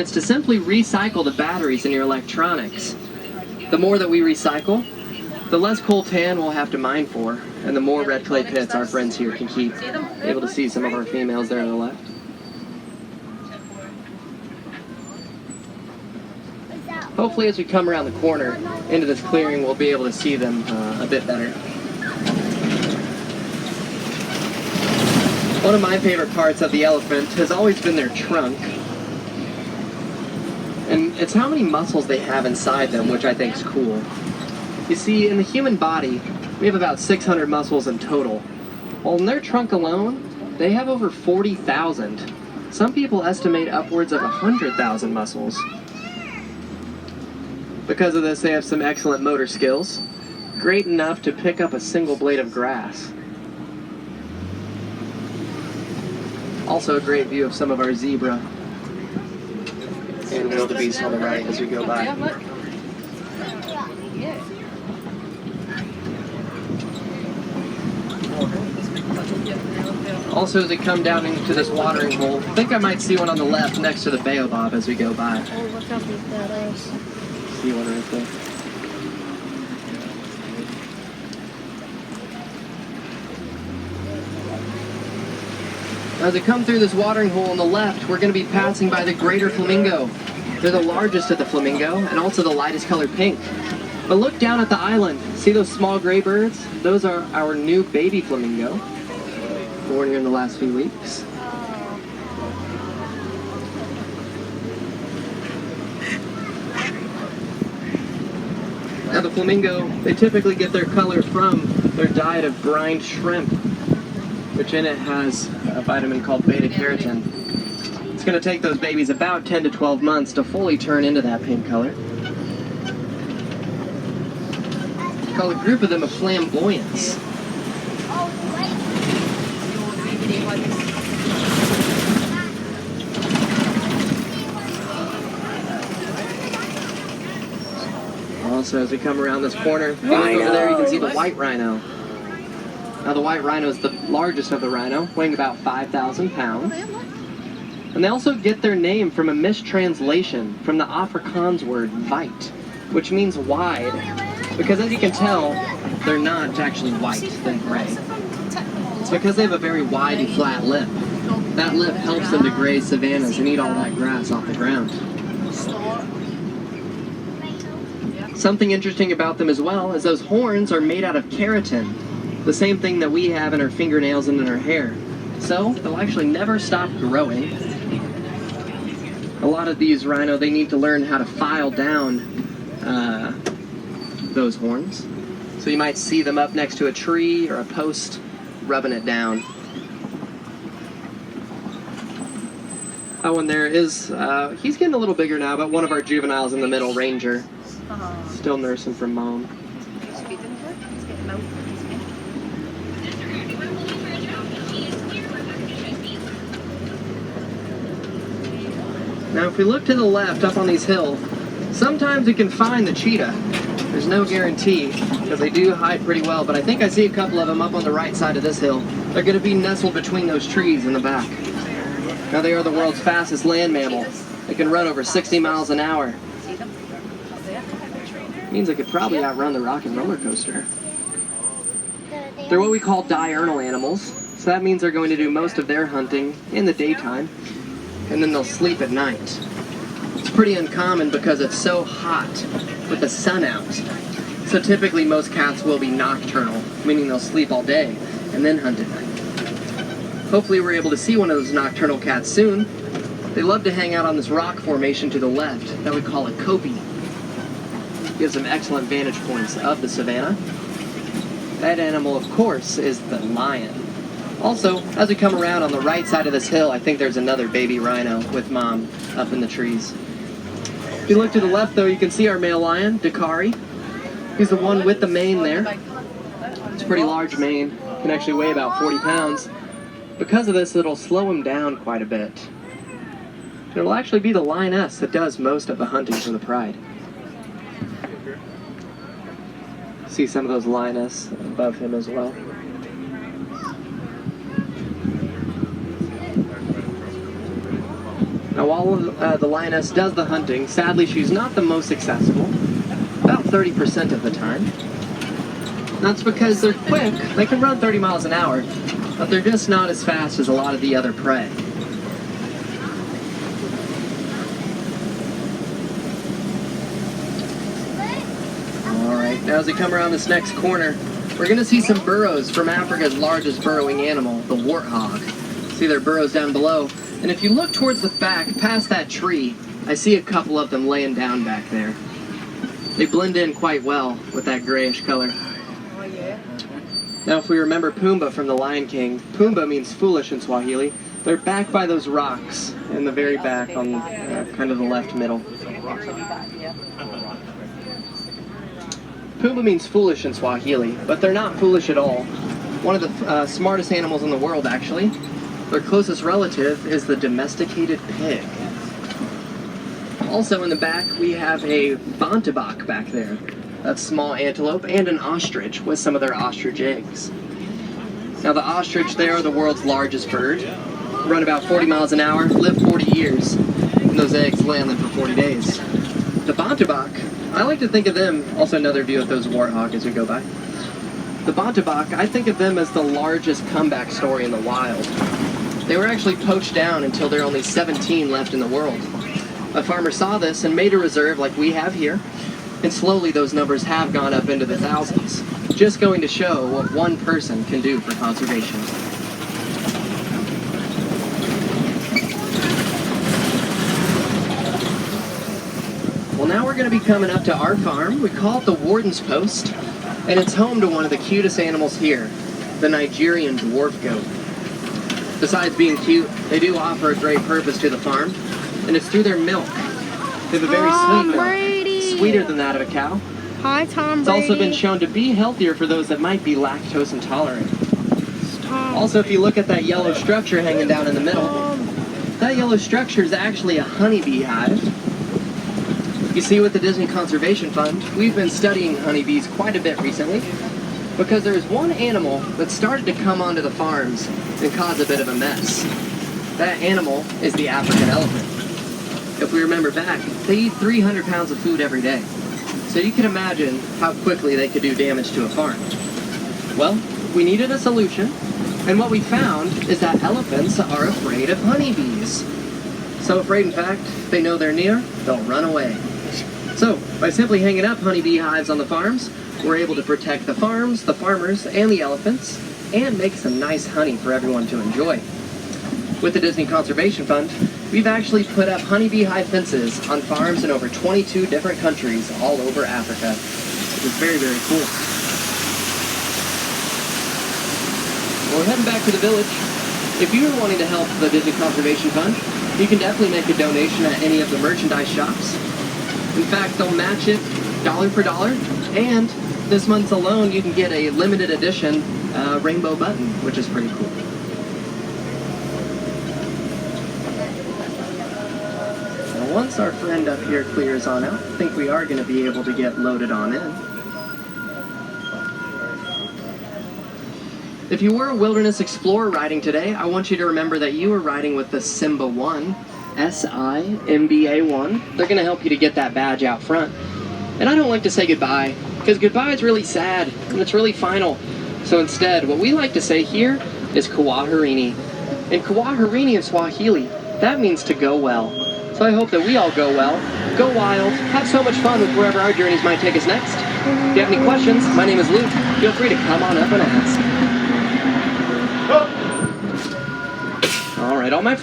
It's to simply recycle the batteries in your electronics. The more that we recycle, the less coltan we'll have to mine for, and the more red clay pits our friends here can keep. Able to see some of our females there on the left. Hopefully as we come around the corner into this clearing, we'll be able to see them a bit better. One of my favorite parts of the elephant has always been their trunk. And it's how many muscles they have inside them, which I think is cool. You see, in the human body, we have about 600 muscles in total. While in their trunk alone, they have over 40,000. Some people estimate upwards of 100,000 muscles. Because of this, they have some excellent motor skills, great enough to pick up a single blade of grass. Also a great view of some of our zebra and wildebeest on the right as we go by. Also, as we come down into this watering hole, I think I might see one on the left next to the baobab as we go by. Oh, look how big that is. See one right there. As we come through this watering hole on the left, we're going to be passing by the greater flamingo. They're the largest of the flamingo and also the lightest color pink. But look down at the island. See those small gray birds? Those are our new baby flamingo, born here in the last few weeks. Now the flamingo, they typically get their color from their diet of brined shrimp, which in it has a vitamin called beta-carotene. It's going to take those babies about 10 to 12 months to fully turn into that pink color. We call a group of them a flamboyance. Also, as we come around this corner, if you look over there, you can see the white rhino. Now, the white rhino is the largest of the rhino, weighing about 5,000 pounds. And they also get their name from a mistranslation from the Afrikaans word "weit," which means wide. Because as you can tell, they're not actually white, they're gray. It's because they have a very wide and flat lip. That lip helps them to graze savannas and eat all that grass off the ground. Something interesting about them as well is those horns are made out of keratin, the same thing that we have in our fingernails and in our hair. So they'll actually never stop growing. A lot of these rhino, they need to learn how to file down those horns. So you might see them up next to a tree or a post, rubbing it down. Oh, and there is, he's getting a little bigger now, but one of our juveniles in the middle, Ranger, still nursing from mom. Now, if we look to the left up on these hills, sometimes we can find the cheetah. There's no guarantee, because they do hide pretty well, but I think I see a couple of them up on the right side of this hill. They're going to be nestled between those trees in the back. Now, they are the world's fastest land mammal. They can run over 60 miles an hour. Means they could probably outrun the rock and roller coaster. They're what we call diurnal animals, so that means they're going to do most of their hunting in the daytime, and then they'll sleep at night. It's pretty uncommon because it's so hot with the sun out. So typically most cats will be nocturnal, meaning they'll sleep all day and then hunt at night. Hopefully we're able to see one of those nocturnal cats soon. They love to hang out on this rock formation to the left that we call a kopie. Gives them excellent vantage points of the savanna. That animal, of course, is the lion. Also, as we come around on the right side of this hill, I think there's another baby rhino with mom up in the trees. If you look to the left, though, you can see our male lion, Dakari. He's the one with the mane there. It's a pretty large mane. Can actually weigh about 40 pounds. Because of this, it'll slow him down quite a bit. It'll actually be the lioness that does most of the hunting for the pride. See some of those lioness above him as well. Now while the lioness does the hunting, sadly she's not the most successful, about 30% of the time. That's because they're quick, they can run 30 miles an hour, but they're just not as fast as a lot of the other prey. Alright, now as we come around this next corner, we're going to see some burrows from Africa's largest burrowing animal, the warthog. See their burrows down below, and if you look towards the back, past that tree, I see a couple of them laying down back there. They blend in quite well with that grayish color. Now if we remember Pumbaa from The Lion King, Pumbaa means foolish in Swahili. They're back by those rocks in the very back on kind of the left middle. Pumbaa means foolish in Swahili, but they're not foolish at all. One of the smartest animals in the world, actually. Their closest relative is the domesticated pig. Also in the back, we have a bontebok back there. That's small antelope, and an ostrich with some of their ostrich eggs. Now the ostrich, they are the world's largest bird. Run about 40 miles an hour, live 40 years, and those eggs lay on them for 40 days. The bontebok, I like to think of them, also another view of those warthog as we go by. The bontebok, I think of them as the largest comeback story in the wild. They were actually poached down until there are only 17 left in the world. A farmer saw this and made a reserve like we have here, and slowly those numbers have gone up into the thousands. Just going to show what one person can do for conservation. Well, now we're going to be coming up to our farm. We call it the Warden's Post, and it's home to one of the cutest animals here, the Nigerian dwarf goat. Besides being cute, they do offer a great purpose to the farm, and it's through their milk. They have a very sweet milk, sweeter than that of a cow. Hi, Tom Brady. It's also been shown to be healthier for those that might be lactose intolerant. Also, if you look at that yellow structure hanging down in the middle, that yellow structure is actually a honeybee hive. You see, with the Disney Conservation Fund, we've been studying honeybees quite a bit recently, because there's one animal that started to come onto the farms and cause a bit of a mess. That animal is the African elephant. If we remember back, they eat 300 pounds of food every day. So you can imagine how quickly they could do damage to a farm. Well, we needed a solution, and what we found is that elephants are afraid of honeybees. So afraid, in fact, they know they're near, they'll run away. So, by simply hanging up honeybee hives on the farms, we're able to protect the farms, the farmers, and the elephants, and make some nice honey for everyone to enjoy. With the Disney Conservation Fund, we've actually put up honeybee hive fences on farms in over 22 different countries all over Africa, which is very, very cool. Well, we're heading back to the village. If you're wanting to help the Disney Conservation Fund, you can definitely make a donation at any of the merchandise shops. In fact, they'll match it dollar for dollar, and this month alone you can get a limited edition rainbow button, which is pretty cool. Now, once our friend up here clears on out, I think we are going to be able to get loaded on in. If you were a Wilderness Explorer riding today, I want you to remember that you were riding with the Simba 1, S-I-M-B-A 1. They're going to help you to get that badge out front. And I don't like to say goodbye, because goodbye is really sad, and it's really final. So instead, what we like to say here is Kwaherini. And Kwaherini in Swahili, that means to go well. So I hope that we all go well, go wild, have so much fun with wherever our journeys might take us next. If you have any questions, my name is Luke. Feel free to come on up and ask. All right, all my friends.